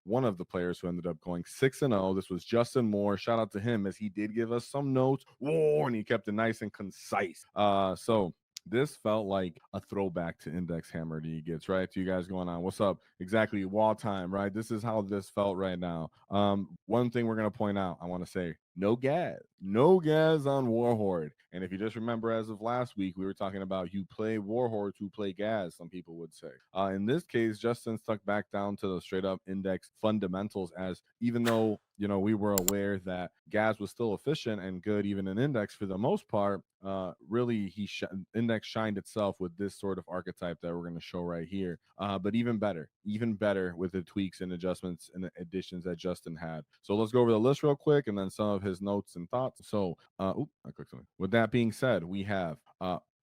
one of the players who ended up going 6-0. This was Justin Moore. Shout out to him as he did give us some notes. Whoa, and he kept it nice and concise. So this felt like a throwback to Index Hammer D gets, right? To you guys going on. What's up? Exactly, wall time, right? This is how this felt right now. One thing we're gonna point out, I want to say, no gas. No gas on Warhorde. And if you just remember as of last week, we were talking about you play Warhorde to play gas, some people would say. In this case, Justin stuck back down to the straight up index fundamentals, as even though, we were aware that gas was still efficient and good even in index for the most part, really index shined itself with this sort of archetype that we're going to show right here. But even better with the tweaks and adjustments and the additions that Justin had. So let's go over the list real quick and then some of his notes and thoughts. So, I clicked something. With that being said, we have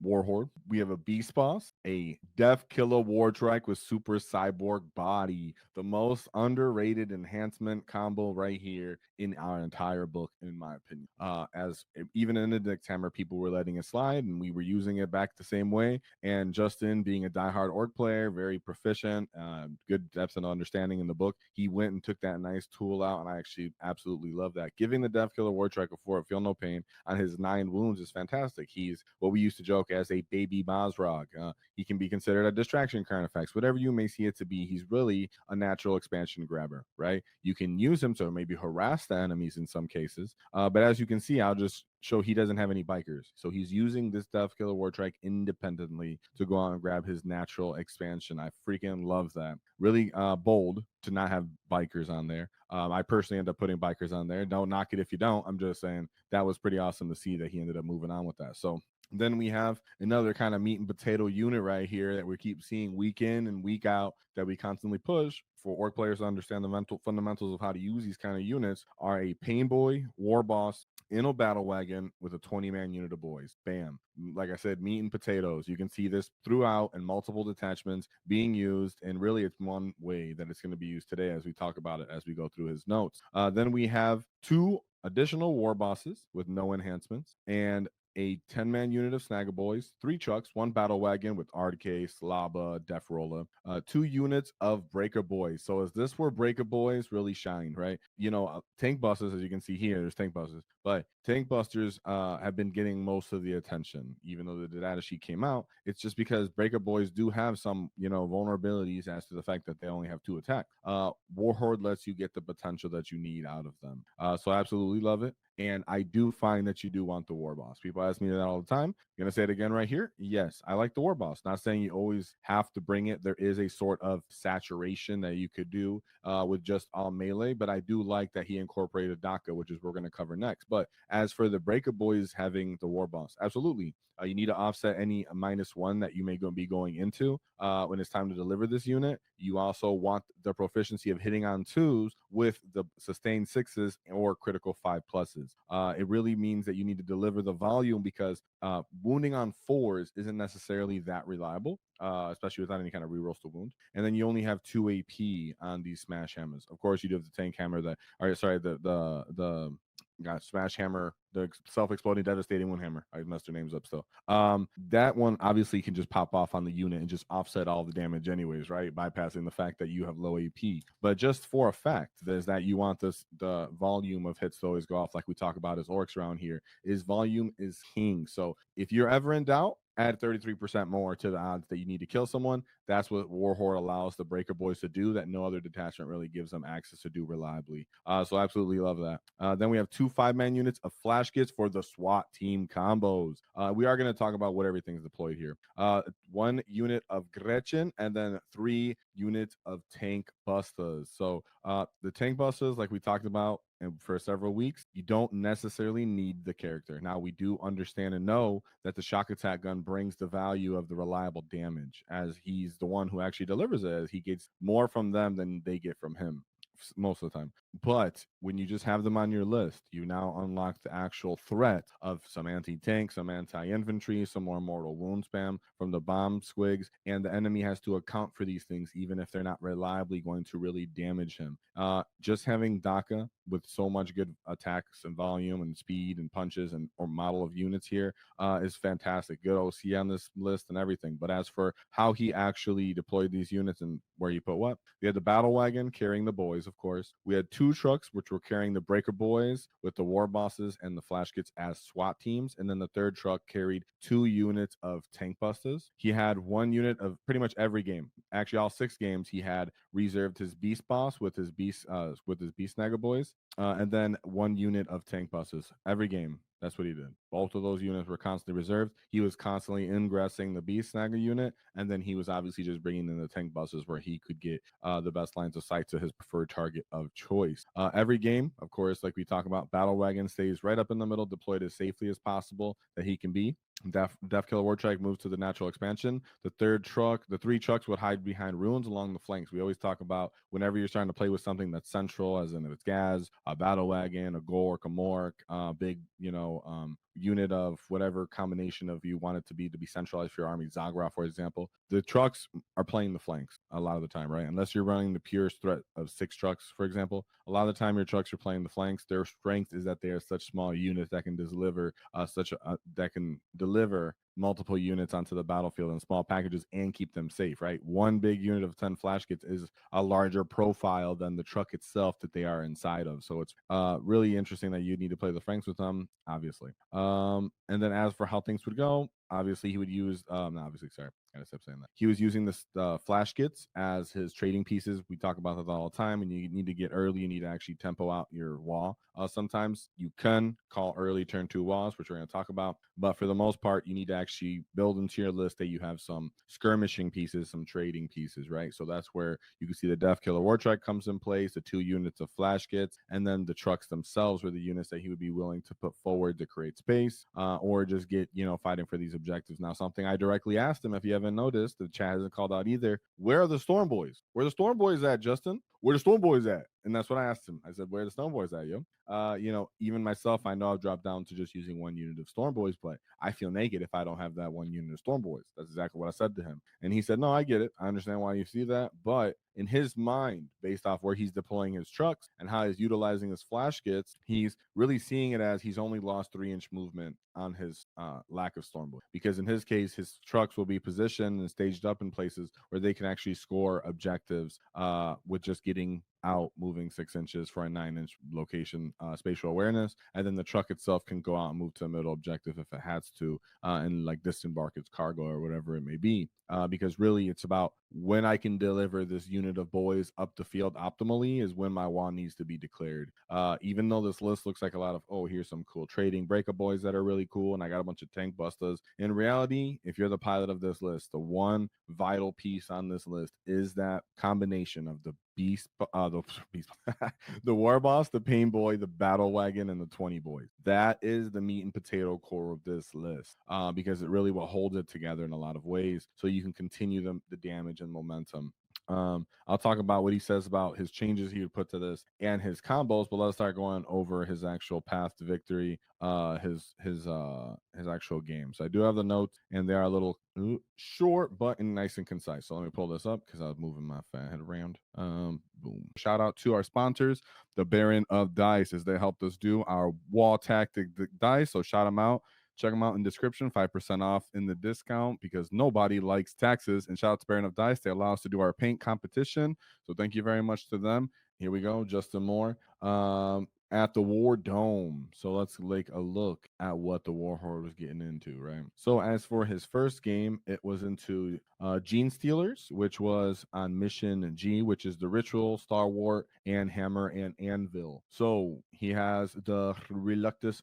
Warhorde. We have a Beast Boss, a Death Killer War Trike with Super Cyborg Body, the most underrated enhancement combo right here in our entire book, in my opinion. As even in the Index Hammer, people were letting it slide, and we were using it back the same way. And Justin, being a diehard Orc player, very proficient, good depth and understanding in the book, he went and took that nice tool out, and I actually absolutely love that. Giving the Death Killer War Trike a 4, Feel No Pain on his 9 wounds is fantastic. He's what we used to joke as a baby Bosrog. He can be considered a distraction current effects, whatever you may see it to be. He's really a natural expansion grabber, right? You can use him to maybe harass the enemies in some cases, but as you can see, I'll just show he doesn't have any bikers. So he's using this Death Killer War Trike independently to go out and grab his natural expansion. I freaking love that. Really bold to not have bikers on there. I personally end up putting bikers on there. Don't knock it if you don't. I'm just saying that was pretty awesome to see that he ended up moving on with that. So then we have another kind of meat and potato unit right here that we keep seeing week in and week out that we constantly push for Orc players to understand the mental fundamentals of how to use these kind of units are a Pain Boy, War Boss, in a battle wagon with a 20-man unit of boys. Bam. Like I said, meat and potatoes. You can see this throughout and multiple detachments being used, and really it's one way that it's going to be used today as we talk about it as we go through his notes. Then we have 2 additional war bosses with no enhancements and a 10-man unit of Snagger Boys, 3 trucks, 1 battle wagon with RDK, Slaba, Def Rolla, 2 units of Breaker Boys. So is this where Breaker Boys really shine, right? Tank busters, as you can see here, there's tank busters, but tank busters have been getting most of the attention, even though the data sheet came out. It's just because Breaker Boys do have some, vulnerabilities as to the fact that they only have 2 attack. Warhorde lets you get the potential that you need out of them. So I absolutely love it. And I do find that you do want the War Boss. People ask me that all the time. I'm going to say it again right here. Yes, I like the War Boss. Not saying you always have to bring it. There is a sort of saturation that you could do with just all melee, but I do like that he incorporated DACA, which is we're going to cover next. But as for the Breaker Boys having the War Boss, absolutely. You need to offset any -1 that you may be going into when it's time to deliver this unit. You also want the proficiency of hitting on 2s with the sustained 6s or critical 5+s. It really means that you need to deliver the volume because wounding on 4s isn't necessarily that reliable. Especially without any kind of rerolls to wound. And then you only have 2 AP on these smash hammers. Of course, you do have the tank hammer the smash hammer, the self-exploding devastating wound hammer. I messed their names up still. That one obviously can just pop off on the unit and just offset all the damage anyways, right? Bypassing the fact that you have low AP. But just for a fact, there's that you want the volume of hits to always go off, like we talk about as Orcs around here. Is volume is king. So if you're ever in doubt, add 33% more to the odds that you need to kill someone. That's what Warhorde allows the Breaker Boys to do that no other detachment really gives them access to do reliably. So absolutely love that. Then we have 2 5-man units of flash kits for the SWAT team combos. We are going to talk about what everything's deployed here. 1 unit of Gretchen and then 3 units of tank busters. So the tank busters, like we talked about, and for several weeks, you don't necessarily need the character. Now, we do understand and know that the shock attack gun brings the value of the reliable damage, as he's the one who actually delivers it, as he gets more from them than they get from him most of the time. But when you just have them on your list, you now unlock the actual threat of some anti-tank, some anti-infantry, some more mortal wound spam from the bomb squigs, and the enemy has to account for these things even if they're not reliably going to really damage him. Just having DACA with so much good attacks and volume and speed and punches and or model of units here is fantastic. Good OC on this list and everything. But as for how he actually deployed these units and where he put what, we had the battle wagon carrying the boys, of course. We had 2 trucks which were carrying the breaker boys with the war bosses and the flash kits as SWAT teams, and then the 3rd truck carried 2 units of tank busters. He had 1 unit of pretty much every game. Actually, all 6 games he had reserved his beast boss with his beast snagger boys, and then 1 unit of tank busters every game. That's what he did. Both of those units were constantly reserved. He was constantly ingressing the beast snagger unit, and then he was obviously just bringing in the tank busters where he could get the best lines of sight to his preferred target of choice. Every game, of course, like we talk about, battle wagon stays right up in the middle, deployed as safely as possible that he can be. Death Killer Wartrike moves to the natural expansion. The 3 trucks would hide behind ruins along the flanks. We always talk about whenever you're starting to play with something that's central, as in if it's Gaz, a battle wagon, a Gork, a Mork, big, unit of whatever combination of you want it to be centralized for your army, Zagra, for example. The trucks are playing the flanks a lot of the time, right? Unless you're running the purest threat of 6 trucks, for example. A lot of the time your trucks are playing the flanks. Their strength is that they are such small units that can deliver multiple units onto the battlefield in small packages and keep them safe, right? 1 big unit of 10 flash kits is a larger profile than the truck itself that they are inside of. So it's really interesting that you need to play the flanks with them, obviously. And then as for how things would go, obviously he would use I gotta stop saying that. He was using this flash kits as his trading pieces. We talk about that all the time. And you need to get early. You need to actually tempo out your wall. Sometimes you can call early turn 2 walls, which we're going to talk about. But for the most part, you need to actually build into your list that you have some skirmishing pieces, some trading pieces, right? So that's where you can see the Death Killer Wartrike comes in place, the 2 units of flash kits, and then the trucks themselves were the units that he would be willing to put forward to create space or just get, fighting for these objectives. Now, something I directly asked him, if you haven't noticed, the chat hasn't called out either. Where are the Storm Boys? Where are the Storm Boys at, Justin? Where the Storm Boys at? And that's what I asked him. I said, where are the Storm Boys at, yo? Even myself, I know I've dropped down to just using 1 unit of Storm Boys, but I feel naked if I don't have that 1 unit of Storm Boys. That's exactly what I said to him. And he said, no, I get it. I understand why you see that. But in his mind, based off where he's deploying his trucks and how he's utilizing his flash kits, he's really seeing it as he's only lost 3-inch movement on his lack of Storm Boy. Because in his case, his trucks will be positioned and staged up in places where they can actually score objectives with just getting out moving 6 inches for a 9-inch location spatial awareness, and then the truck itself can go out and move to a middle objective if it has to and like disembark its cargo or whatever it may be, because really it's about when I can deliver this unit of boys up the field optimally is when my wall needs to be declared. Even though this list looks like a lot of, here's some cool trading breaker boys that are really cool and I got a bunch of tank busters, in reality, if you're the pilot of this list, the one vital piece on this list is that combination of the the war boss, the pain boy, the battle wagon, and the 20 boys. That is the meat and potato core of this list, because it really will hold it together in a lot of ways, so you can continue the damage and momentum. I'll talk about what he says about his changes he would put to this and his combos, but let's start going over his actual path to victory, his actual game. So I do have the notes, and they are a little short, but nice and concise. So let me pull this up because I was moving my fat head around. Boom. Shout out to our sponsors, the Baron of Dice, as they helped us do our wall tactic dice. So shout them out. Check them out in the description, 5% off in the discount because nobody likes taxes. And shout out to Baron of Dice. They allow us to do our paint competition. So thank you very much to them. Here we go, Justin Moore. At the War Dome. So let's take a look at what the War Horde was getting into, right? So as for his first game, it was into Gene Stealers, which was on Mission G, which is the Ritual, Stalwart, and Hammer and Anvil. So he has the Reductus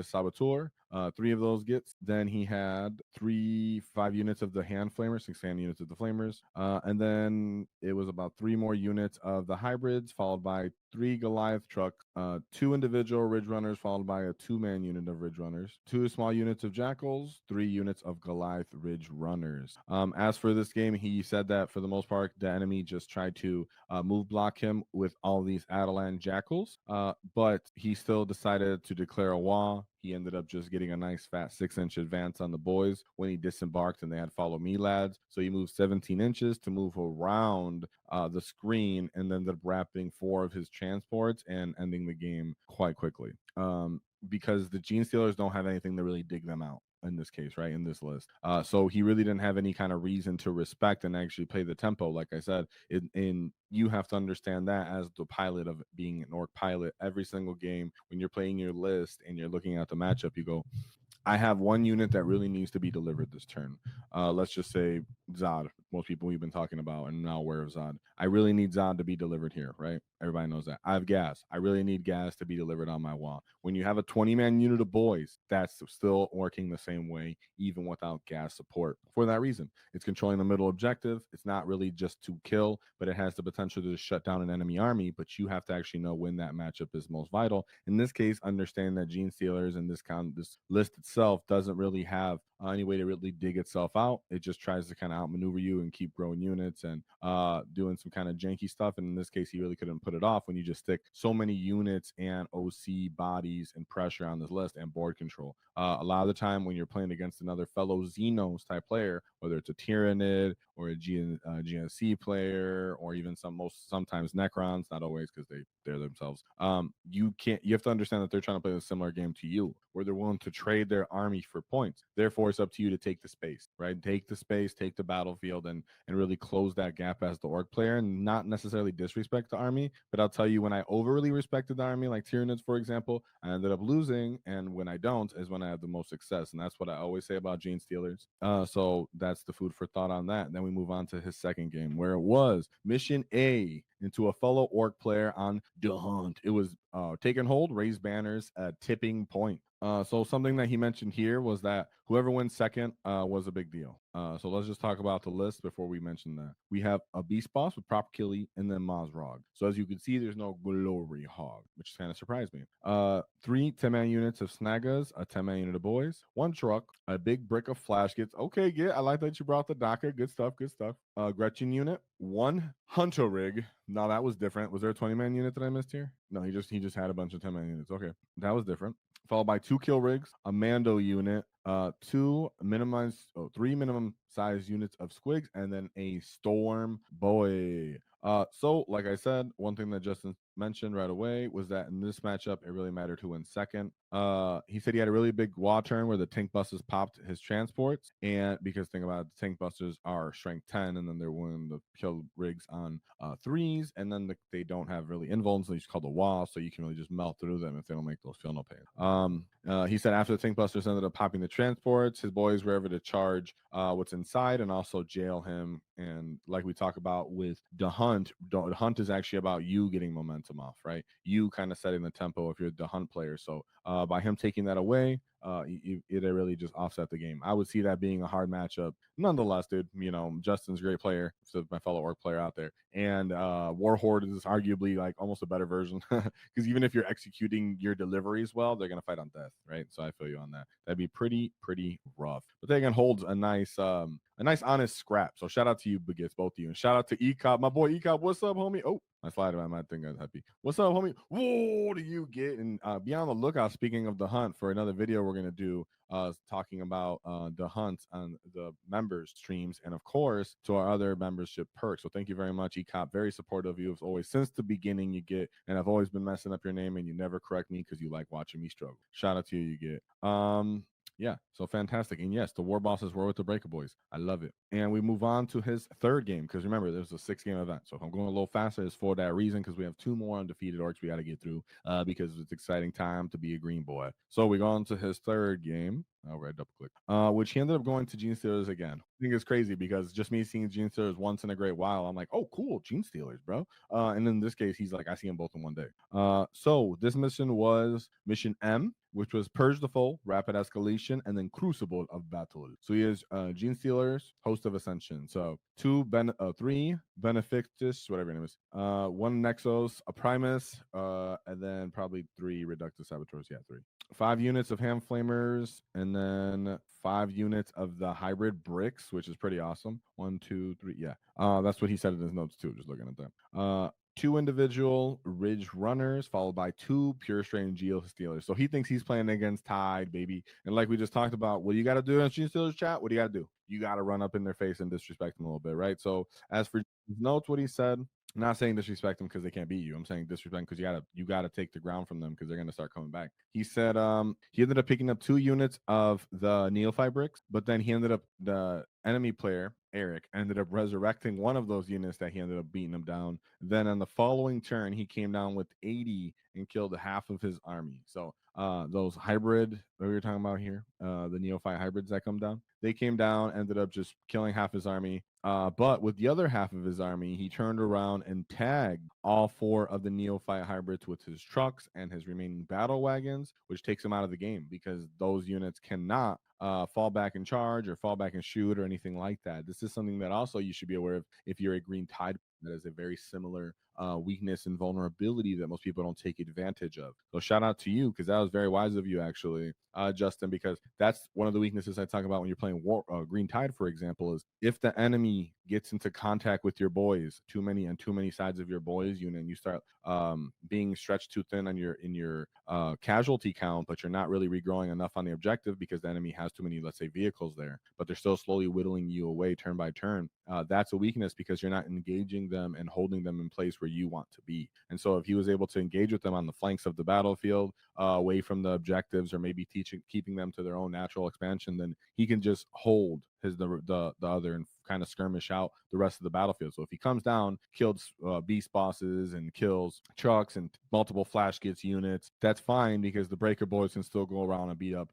Saboteur. 3 of those gets. Then he had 5 units of the Hand Flamers, 6 hand units of the Flamers. And then it was about 3 more units of the Hybrids, followed by 3 Goliath trucks, 2 individual Ridge Runners, followed by a 2-man unit of Ridge Runners, 2 small units of Jackals, 3 units of Goliath Ridge Runners. As for this game, he said that for the most part, the enemy just tried to move block him with all these Adelan Jackals, but he still decided to declare a WAAAGH. He ended up just getting a nice fat 6-inch advance on the boys when he disembarked, and they had follow me lads. So he moved 17 inches to move around the screen, and then ended up wrapping 4 of his transports and ending the game quite quickly. Because the Gene Stealers don't have anything to really dig them out in this case, right? In this list. So he really didn't have any kind of reason to respect and actually play the tempo. Like I said, you have to understand that as the pilot of being an orc pilot, every single game when you're playing your list and you're looking at the matchup, you go, I have one unit that really needs to be delivered this turn. Let's just say Zod. Most people we've been talking about and now aware of Zod. I really need Zod to be delivered here, right? Everybody knows that. I have gas. I really need gas to be delivered on my wall. When you have a 20-man unit of boys, that's still working the same way, even without gas support. For that reason, it's controlling the middle objective. It's not really just to kill, but it has the potential to shut down an enemy army. But you have to actually know when that matchup is most vital. In this case, understand that Gene Stealers and this list itself doesn't really have any way to really dig itself out. It just tries to kind of outmaneuver you and keep growing units and doing some kind of janky stuff. And in this case, he really couldn't put it off when you just stick so many units and OC bodies and pressure on this list and board control. A lot of the time when you're playing against another fellow Xenos type player, whether it's a Tyrannid or a GNC player or even sometimes Necrons, not always because they're themselves. You have to understand that they're trying to play a similar game to you, where they're willing to trade their army for points. Therefore, it's up to you to take the space, right? Take the space, take the battlefield, and really close that gap as the orc player, and not necessarily disrespect the army. But I'll tell you, when I overly respected the army, like Tyranids, for example, I ended up losing, and when I don't is when I have the most success, and that's what I always say about Gene Stealers. So that's the food for thought on that. And then we move on to his second game, where it was Mission A into a fellow orc player on the hunt. It was take and hold, raise banners, tipping point. So something that he mentioned here was that whoever wins second was a big deal. So let's just talk about the list before we mention that. We have a Beast Boss with Prop Killy and then Mazrog. So as you can see, there's no Glory Hog, which kind of surprised me. 3 10-man units of Snaggas, a 10-man unit of boys, 1 truck, a big brick of flash kits. Okay, I like that you brought the DAKA. Good stuff, good stuff. Gretchen unit, 1 Hunter rig. Now that was different. Was there a 20-man unit that I missed here? No, he just had a bunch of 10-man units. Okay, that was different. Followed by 2 kill rigs, a Mando unit, 3 minimum size units of squigs, and then a Storm Boy. So like I said, one thing that Justin mentioned right away was that in this matchup, it really mattered who went second. He said he had a really big WAAAGH turn where the tank busters popped his transports, and because think about it, the tank busters are strength 10, and then they're willing to kill rigs on 3s, and then they don't have really invulns, so you just call the WAAAGH, so you can really just melt through them if they don't make those feel no pain. He said after the tank busters ended up popping the transports, his boys were able to charge what's inside and also jail him. And like we talk about with the hunt is actually about you getting momentum off, right? You kind of setting the tempo if you're the hunt player. So by him taking that away, it really just offset the game. I would see that being a hard matchup. Nonetheless, dude, Justin's a great player, so my fellow orc player out there. And War Horde is arguably like almost a better version because even if you're executing your deliveries well, they're gonna fight on death, right? So I feel you on that. That'd be pretty rough. But they again holds a nice honest scrap. So shout out to you, Biggest, both of you, and shout out to Ecop, my boy Ecop. What's up, homie? Oh, my slide about my thing got happy. What's up, homie? Whoa, do you get? And be on the lookout. Speaking of the hunt, for another video we're gonna do talking about the hunt on the members streams, and of course to our other membership perks. So thank you very much, Ecop. Very supportive of you as always since the beginning. You get, and I've always been messing up your name, and you never correct me because you like watching me struggle. Shout out to you. You get. Yeah, so fantastic. And yes, the war bosses were with the Breaker Boys. I love it. And we move on to his third game because remember, there's a 6-game event. So if I'm going a little faster, it's for that reason because we have 2 more undefeated orcs we got to get through because it's exciting time to be a green boy. So we go on to his third game. Right, double click. Which he ended up going to Gene Stealers again. I think it's crazy because just me seeing Gene Stealers once in a great while, I'm like, oh, cool, Gene Stealers, bro. And in this case, he's like, I see them both in one day. So this mission was Mission M, which was Purge the Foe, Rapid Escalation, and then Crucible of Battle. So he is Gene Stealers, Host of Ascension. So 3 Benefictus, whatever your name is, 1 Nexos, a Primus, and then probably 3 Reductus Saboteurs. Yeah, 3. 5 units of ham flamers, and then 5 units of the hybrid bricks, which is pretty awesome. 1, 2, 3. Yeah. That's what he said in his notes too. Just looking at that. 2 individual ridge runners, followed by 2 pure strain geo stealers. So he thinks he's playing against Tide, baby. And like we just talked about, what do you got to do in geo stealers chat? What do you got to do? You got to run up in their face and disrespect them a little bit, right? So as for his notes, what he said, I'm not saying disrespect them because they can't beat you. I'm saying disrespect because you gotta take the ground from them because they're gonna start coming back. He said he ended up picking up 2 units of the neophyte bricks, but then he ended up the enemy player Eric ended up resurrecting one of those units that he ended up beating him down. Then on the following turn, he came down with 80 and killed half of his army. So those hybrid that we were talking about here, the neophyte hybrids that come down, they came down, ended up just killing half his army. But with the other half of his army, he turned around and tagged all 4 of the neophyte hybrids with his trucks and his remaining battle wagons, which takes him out of the game because those units cannot fall back and charge or fall back and shoot or anything like that. This is something that also you should be aware of if you're a green tide. That is a very similar weakness and vulnerability that most people don't take advantage of. So shout out to you because that was very wise of you, actually, Justin, because that's one of the weaknesses I talk about when you're playing Green Tide, for example, is if the enemy gets into contact with your boys, too many sides of your boys unit, and you start being stretched too thin on your casualty count, but you're not really regrowing enough on the objective because the enemy has too many, let's say, vehicles there, but they're still slowly whittling you away turn by turn. That's a weakness because you're not engaging them and holding them in place where you want to be. And so if he was able to engage with them on the flanks of the battlefield, away from the objectives, or maybe keeping them to their own natural expansion, then he can just hold the other and kind of skirmish out the rest of the battlefield. So if he comes down, kills beast bosses and kills trucks and multiple flash gets units, that's fine because the breaker boys can still go around and beat up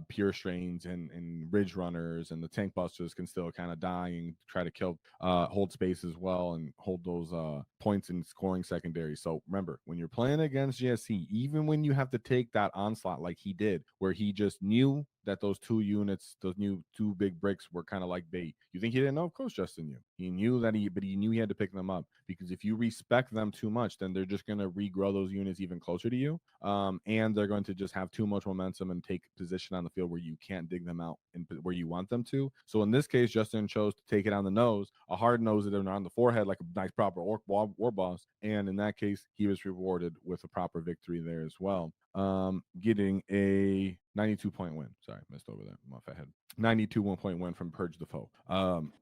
pure strains and ridge runners, and the tank busters can still kind of die and try to kill hold space as well and hold those points in scoring secondary. So remember, when you're playing against GSC, even when you have to take that onslaught like he did, where he just knew that those 2 units, those new 2 big bricks were kind of like bait. You think he didn't know? Of course, Justin knew. He knew that but he knew he had to pick them up because if you respect them too much, then they're just going to regrow those units even closer to you. And they're going to just have too much momentum and take position on the field where you can't dig them out and where you want them to. So in this case, Justin chose to take it on the nose, a hard nose that on the forehead, like a nice proper war boss. And in that case, he was rewarded with a proper victory there as well. Getting a 92 point win. Sorry, missed over that. I'm off ahead. 92 1 point win from Purge the Foe.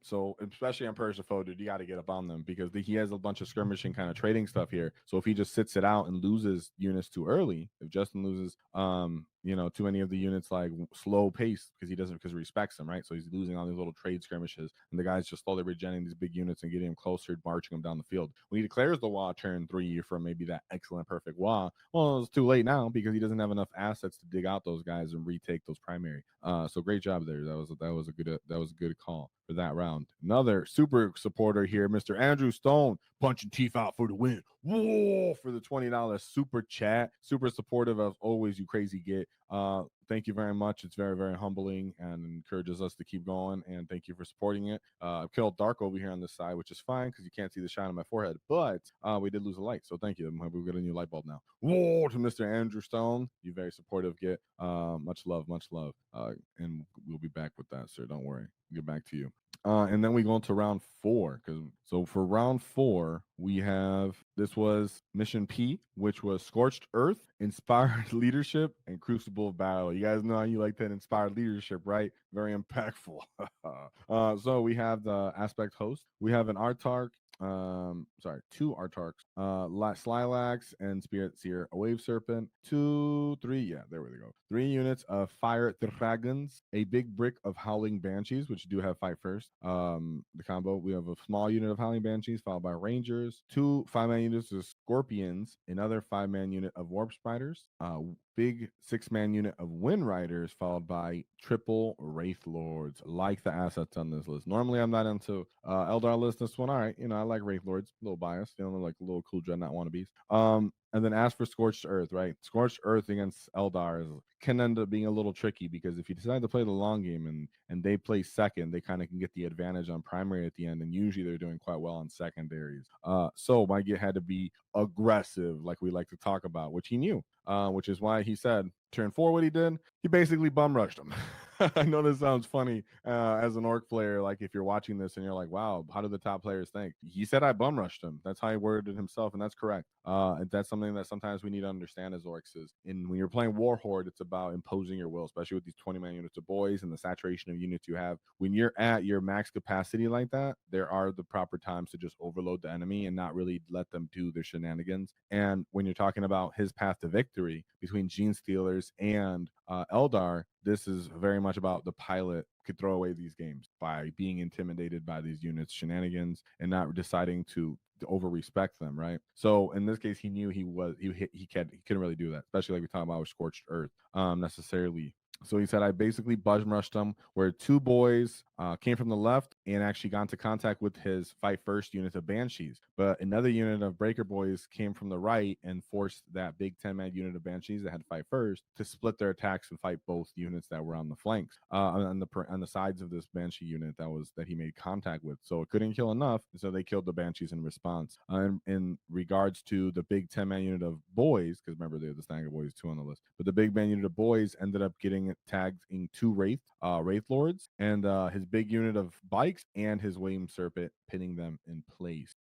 So especially on Purge the Foe, dude, you got to get up on them because he has a bunch of skirmishing kind of trading stuff here. So if he just sits it out and loses units too early, if Justin loses too many of the units like slow pace because he respects them, right? So he's losing all these little trade skirmishes, and the guy's just slowly regenerating these big units and getting him closer, marching them down the field. When he declares the WAAAGH turn 3 from maybe that excellent perfect WAAAGH, well, it's too late now because he doesn't have enough assets to dig out those guys and retake those primary. So great job there. That was a good call for that round. Another super supporter here, Mr. Andrew Stone, punching teeth out for the win. Whoa, for the $20 super chat. Super supportive as always, you crazy git. Thank you very much. It's very, very humbling and encourages us to keep going. And thank you for supporting it. I've killed dark over here on this side, which is fine because you can't see the shine on my forehead. But we did lose a light, so thank you. We've got a new light bulb now. Whoa, to Mr. Andrew Stone. You very supportive. Get much love, much love. And we'll be back with that, sir. Don't worry. We'll get back to you. And then we go into round 4. So for round 4, we have this was mission P, which was Scorched Earth, Inspired Leadership, and Crucible of Battle. You guys know how you like that inspired leadership, right? Very impactful. So we have the aspect host. We have an Artark. 2 Artarks, Slilax and Spirit Seer, a Wave Serpent, 2, 3, yeah, there we go. 3 units of Fire Dragons, a big brick of Howling Banshees, which do have fight first. The combo, we have a small unit of Howling Banshees, followed by Rangers, 2 5-man units of Scorpions, another 5-man unit of Warp Spiders, big 6-man unit of Wind Riders, followed by triple Wraith Lords. Like the assets on this list. Normally, I'm not into Eldar list. This one, all right. I like Wraith Lords. A little biased. Like a little cool Dreadnought wannabes. And then as for Scorched Earth, right? Scorched Earth against Eldar can end up being a little tricky because if you decide to play the long game and they play second, they kind of can get the advantage on primary at the end, and usually they're doing quite well on secondaries. So my get had to be aggressive, like we like to talk about, which he knew. Which is why he said, Turn 4, what he did, he basically bum rushed him. I know this sounds funny as an orc player. Like if you're watching this and you're like, wow, how do the top players think? He said I bum rushed him. That's how he worded himself, and that's correct. And that's something that sometimes we need to understand as orcs is when you're playing War Horde, it's about imposing your will, especially with these 20-man units of boys and the saturation of units you have. When you're at your max capacity like that, there are the proper times to just overload the enemy and not really let them do their shenanigans. And when you're talking about his path to victory between Gene Stealers and Eldar, this is very much about the pilot could throw away these games by being intimidated by these units' shenanigans and not deciding to over respect them, right? So in this case, he knew he couldn't really do that, especially like we talked about with Scorched Earth, necessarily. So he said, I basically bum rushed them where 2 boys came from the left and actually got into contact with his fight first unit of Banshees. But another unit of Breaker Boys came from the right and forced that big 10-man unit of Banshees that had fight first to split their attacks and fight both units that were on the flanks, on the sides of this Banshee unit that he made contact with. So it couldn't kill enough, so they killed the Banshees in response. In regards to the big 10-man unit of boys, because remember they're the Stagger Boys 2 on the list, but the big man unit of boys ended up getting tagged in 2 Wraith Lords and his big unit of bikes and his William Serpent, pinning them in place.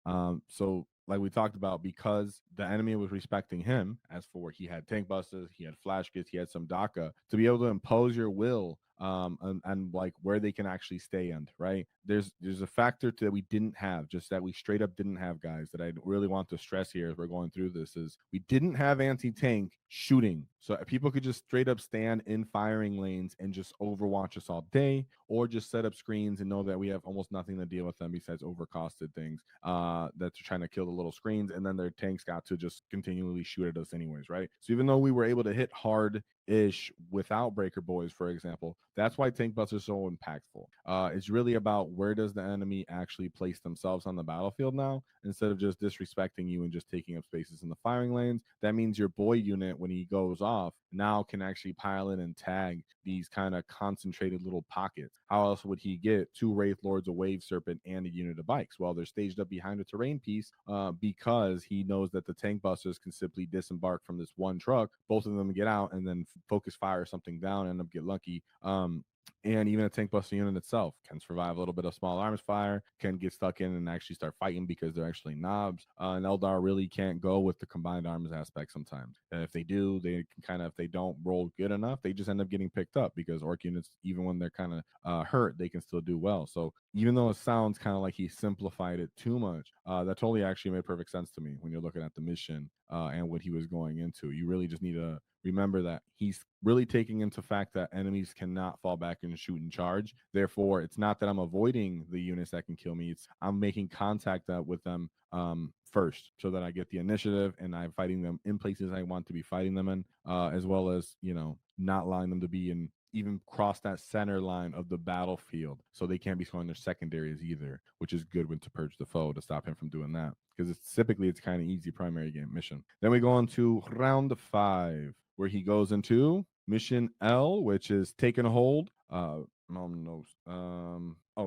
So like we talked about, because the enemy was respecting him, as for he had tank busters, he had flash kits, he had some DACA, to be able to impose your will and like where they can actually stay in, right? There's a factor that we didn't have, just that we straight up didn't have, guys, that I really want to stress here as we're going through this, is we didn't have anti-tank shooting. So people could just straight up stand in firing lanes and just overwatch us all day, or just set up screens and know that we have almost nothing to deal with them besides overcosted things that they're trying to kill the little screens, and then their tanks got to just continually shoot at us anyways, right? So even though we were able to hit hard ish without Breaker Boys, for example, that's why tank busts are so impactful. It's really about where does the enemy actually place themselves on the battlefield now, instead of just disrespecting you and just taking up spaces in the firing lanes. That means your boy unit, when he goes off, now can actually pile in and tag these kind of concentrated little pockets. How else would he get 2 Wraith Lords, a Wave Serpent, and a unit of bikes? Well, they're staged up behind a terrain piece because he knows that the tank busters can simply disembark from this one truck, both of them get out, and then focus fire something down and end up get lucky. And even a tank buster unit itself can survive a little bit of small arms fire, can get stuck in and actually start fighting because they're actually knobs. And Eldar really can't go with the combined arms aspect sometimes. And if they do, they can kind of, if they don't roll good enough, they just end up getting picked up, because orc units, even when they're kind of hurt, they can still do well. So even though it sounds kind of like he simplified it too much, that totally actually made perfect sense to me when you're looking at the mission and what he was going into. You really just need to remember that he's really taking into fact that enemies cannot fall back and shoot and charge. Therefore, it's not that I'm avoiding the units that can kill me. It's I'm making contact with them first, so that I get the initiative and I'm fighting them in places I want to be fighting them in, as well as, not allowing them to be in even cross that center line of the battlefield, so they can't be scoring their secondaries either, which is good when to purge the foe to stop him from doing that, because it's kind of easy primary game mission. Then we go on to round 5, where he goes into mission L, which is taking a hold.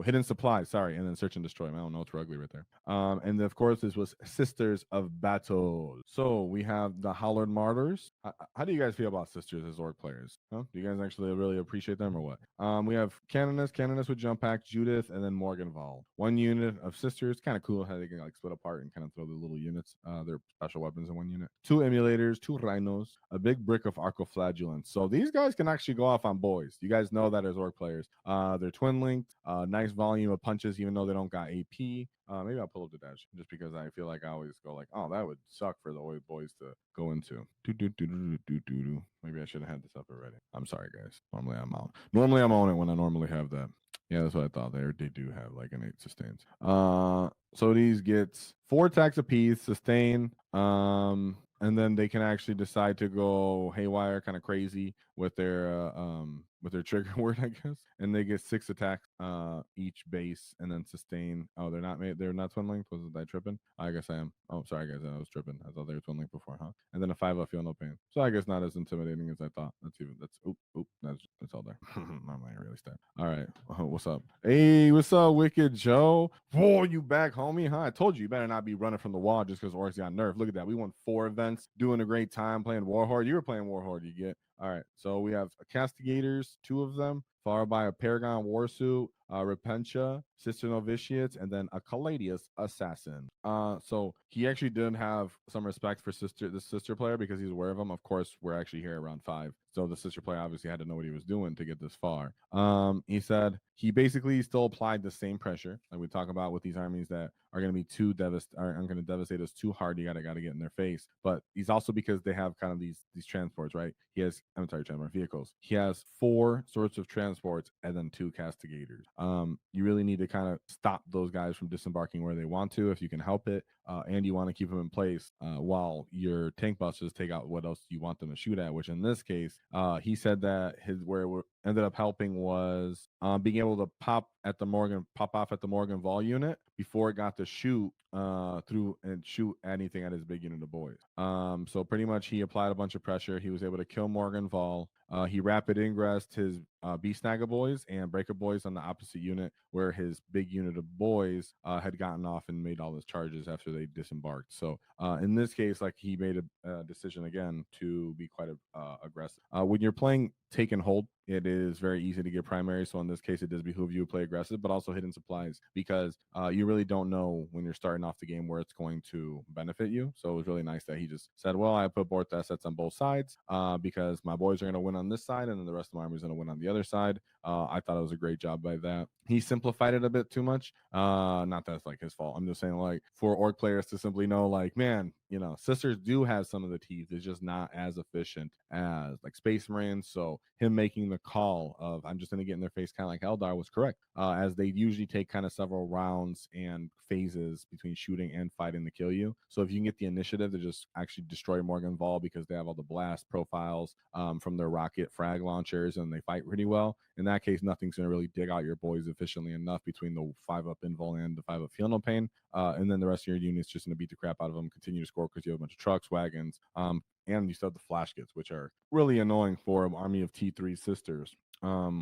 Hidden supply, sorry, and then search and destroy. I don't know, it's ugly right there. And then, of course, this was Sisters of Battle. So we have the Hallowed Martyrs. How do you guys feel about Sisters as orc players? Huh? Do you guys actually really appreciate them or what? We have Canoness with Jump Pack, Judith, and then Morganval. 1 unit of Sisters, kind of cool how they can like split apart and kind of throw the little units, their special weapons in 1 unit. 2 emulators, 2 rhinos, a big brick of Arcoflagellants. So these guys can actually go off on boys. You guys know that as orc players. They're twin linked, nice volume of punches, even though they don't got AP. Maybe I'll pull up the dash just because I feel like I always go like, oh, that would suck for the old boys to go into. Maybe I should have had this up already. I'm sorry, guys. Normally I'm on it when I normally have that. Yeah, that's what I thought. They do have like an 8 sustains. So these gets 4 attacks apiece, sustain, and then they can actually decide to go haywire, kind of crazy with their trigger word, I guess. And they get 6 attacks each base, and then sustain. Oh, they're not twin linked. Was I tripping? I guess I am. Oh, sorry guys, I was tripping. I thought they were twin linked before, huh? And then a 5 I feel no pain. So I guess not as intimidating as I thought. That's all there. Normally I really step. All right. What's up? Hey, what's up, Wicked Joe? Whoa, you back, homie? Huh? I told you better not be running from the wall just because Orks got nerfed. Look at that. We won 4 events, doing a great time playing War Horde. You were playing War Horde, you get. All right, so we have Castigators, 2 of them, followed by a Paragon Warsuit, Repentia, Sister Novitiates, and then a Caladius Assassin. So he actually did have some respect for the sister player because he's aware of him. Of course, we're actually here around 5, so the sister player obviously had to know what he was doing to get this far. He said he basically still applied the same pressure like we talk about with these armies that are going to be aren't going to devastate us too hard. You got to get in their face. But he's also, because they have kind of these transports, right? He has, I'm sorry, transport vehicles. He has 4 sorts of transports and then 2 castigators. You really need to kind of stop those guys from disembarking where they want to if you can help it. And you want to keep them in place while your tank busters take out what else you want them to shoot at, which in this case, he said that where it ended up helping was being able to pop off at the Morgan-Val unit before it got to shoot through and shoot anything at his big unit of boys. So pretty much he applied a bunch of pressure. He was able to kill Morgan-Val. He rapid ingressed his B-Snagga boys and Breaker boys on the opposite unit, where his big unit of boys had gotten off and made all his charges after they disembarked. So in this case, like, he made a decision again to be quite aggressive. When you're playing take and hold, it is very easy to get primary. So in this case, it does behoove you to play aggressive, but also hidden supplies, because you really don't know when you're starting off the game where it's going to benefit you. So it was really nice that he just said, well, I put both assets on both sides because my boys are going to win on this side and then the rest of my army is going to win on the other side. I thought it was a great job by that. He simplified it a bit too much. Not that it's like his fault. I'm just saying, like, for orc players to simply know, like, man, sisters do have some of the teeth. It's just not as efficient as like Space Marines. So him making the call of I'm just going to get in their face, kind of like Eldar, was correct, as they usually take kind of several rounds and phases between shooting and fighting to kill you. So if you can get the initiative to just actually destroy Morgan-Val because they have all the blast profiles from their rocket frag launchers and they fight pretty well, in that case, nothing's going to really dig out your boys efficiently enough between the 5-up invul and the 5-up feel no pain. And then the rest of your unit's just going to beat the crap out of them, continue to score because you have a bunch of trucks, wagons, and you still have the flash kits, which are really annoying for an army of T3 sisters,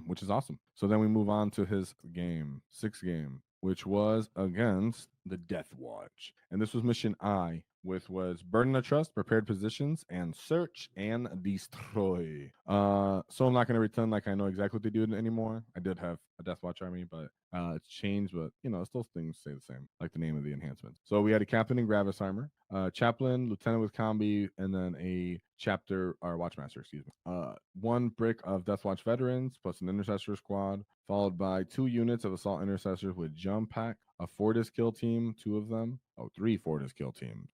which is awesome. So then we move on to his game, 6th game, which was against the Death Watch. And this was mission I, which was burden of trust, prepared positions, and search and destroy. So I'm not going to pretend like I know exactly what they do anymore. I did have a Death Watch army, but it's changed, but still things stay the same, like the name of the enhancements. So we had a captain in Gravis armor, chaplain, lieutenant with combi, and then a chapter or watchmaster, excuse me. 1 brick of Death Watch veterans plus an intercessor squad, followed by 2 units of assault intercessors with jump pack, a Fortis kill team, 2 of them. 3 Fortis kill teams.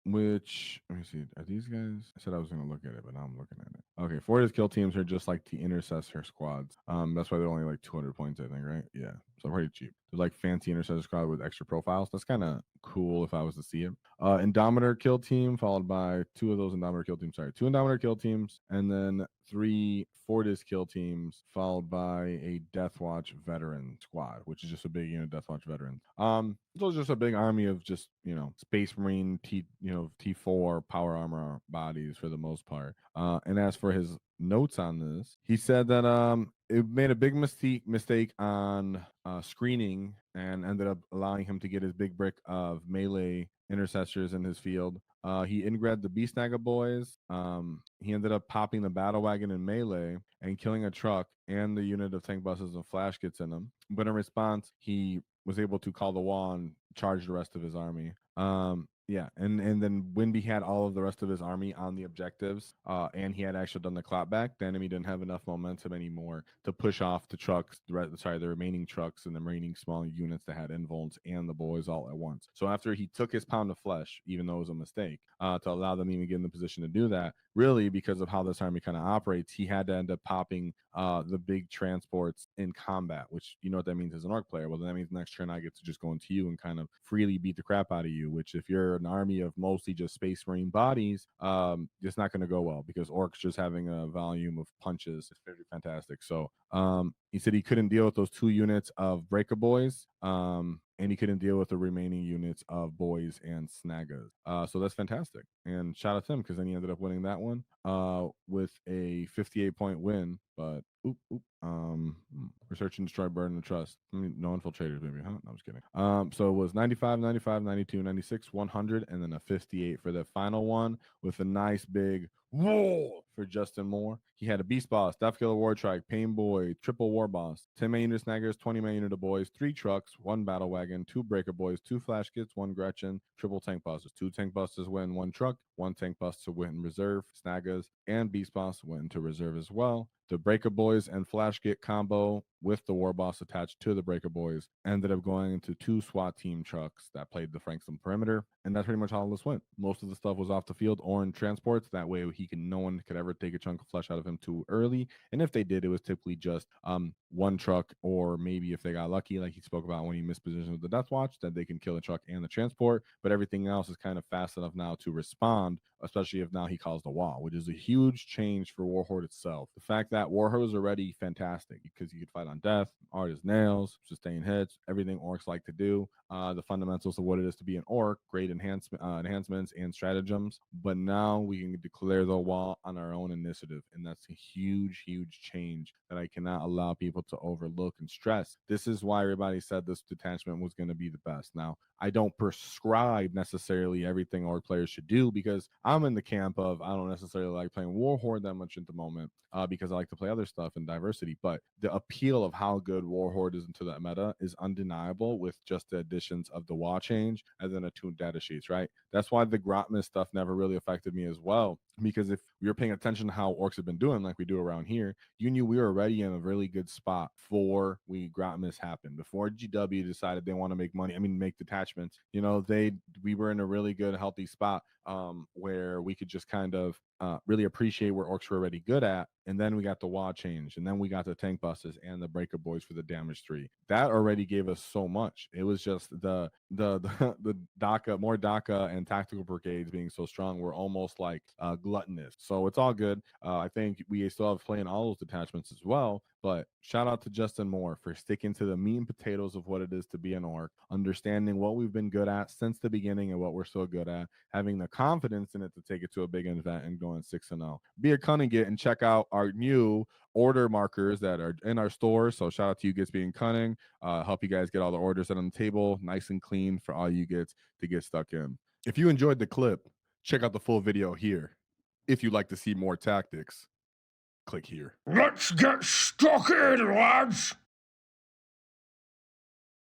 Which, let me see, are these guys? I said I was going to look at it, but now I'm looking at it. Okay, Fortis kill teams are just like the intercessor squads. That's why they're only like 200 points, I think, right? Yeah, so pretty cheap. They're like fancy intercessor squad with extra profiles. That's kind of cool if I was to see it. Indomitor kill team, followed by 2 of those Indomitor kill teams. Sorry, 2 Indomitor kill teams, and then 3 Fortis kill teams, followed by a Death Watch veteran squad, which is just a big unit of Death Watch veterans. So it's just a big army of just Space Marine T4 power armor bodies for the most part. And as for his notes on this, he said that it made a big mistake on screening and ended up allowing him to get his big brick of melee intercessors in his field. He ingrabbed the B-Snagga boys. He ended up popping the battle wagon in melee and killing a truck and the unit of tank buses and flash kits in them. But in response, he was able to call the wall and charge the rest of his army. Yeah, and then Winby had all of the rest of his army on the objectives, and he had actually done the clapback. The enemy didn't have enough momentum anymore to push off the trucks, the remaining trucks and the remaining small units that had invulns and the boys all at once. So after he took his pound of flesh, even though it was a mistake, to allow them even get in the position to do that, really because of how this army kind of operates, he had to end up popping the big transports in combat, which you know what that means as an orc player. Well, then that means next turn I get to just go into you and kind of freely beat the crap out of you, which if you're an army of mostly just Space Marine bodies, it's not going to go well because orcs just having a volume of punches is pretty fantastic. So he said he couldn't deal with those 2 units of Breaker boys, and he couldn't deal with the remaining units of boys and snaggas. So that's fantastic. And shout out to him because then he ended up winning that one with a 58-point win. But research and destroy, burden and trust. No infiltrators, maybe, huh? No, I'm just kidding. So it was 95, 95, 92, 96, 100, and then a 58 for the final one with a nice big War for Justin Moore. He had a Beast Boss, Death Killer War Trike, Pain Boy, Triple War Boss, 10 man unit snaggers, 20 man unit of boys, 3 trucks, 1 battle wagon, 2 breaker boys, 2 flash kits, 1 Gretchen, triple tank busters, 2 tank busters win 1 truck, 1 tank buster went in reserve, snaggers, and Beast Boss went into reserve as well. The Breaker Boys and Flash Kit combo with the War Boss attached to the Breaker Boys ended up going into 2 SWAT team trucks that played the Frankston perimeter, and that's pretty much how this went. Most of the stuff was off the field or in transports. That way, no one could ever take a chunk of flesh out of him too early. And if they did, it was typically just 1 truck, or maybe if they got lucky, like he spoke about when he missed position with the Death Watch, that they can kill the truck and the transport. But everything else is kind of fast enough now to respond, especially if now he calls the wall, which is a huge change for Warhorde itself. The fact that Warhorde was already fantastic because you could fight on death, artist nails, sustain hits, everything orcs like to do. The fundamentals of what it is to be an orc, great enhancements and stratagems. But now we can declare the wall on our own initiative, and that's a huge, huge change that I cannot allow people to overlook and stress. This is why everybody said this detachment was going to be the best. Now, I don't prescribe necessarily everything orc players should do, because I'm in the camp of I don't necessarily like playing Warhorde that much at the moment, because I like to play other stuff and diversity. But the appeal of how good Warhorde is into that meta is undeniable with just the additions of the WAAAGH change and then attuned data sheets, right? That's why the Grotmas stuff never really affected me as well, because if we were paying attention to how orcs have been doing like we do around here, you knew we were already in a really good spot before Grotmas happened, before GW decided they want to make money. I mean, make detachments. You know, we were in a really good, healthy spot where we could just kind of really appreciate where orcs were already good at. And then we got the WAAAGH change, and then we got the tank buses and the breaker boys for the damage 3. That already gave us so much. It was just the DAKA, more DAKA and tactical brigades being so strong, we're almost like gluttonous. So it's all good. I think we still have playing all those detachments as well. But shout out to Justin Moore for sticking to the meat and potatoes of what it is to be an orc, understanding what we've been good at since the beginning and what we're so good at, having the confidence in it to take it to a big event and going 6-0. Be a cunning it and check out our new order markers that are in our store. So shout out to you guys being cunning. Help you guys get all the orders set on the table nice and clean for all you get to get stuck in. If you enjoyed the clip, check out the full video here. If you'd like to see more tactics, click here. Let's get stuck in, lads!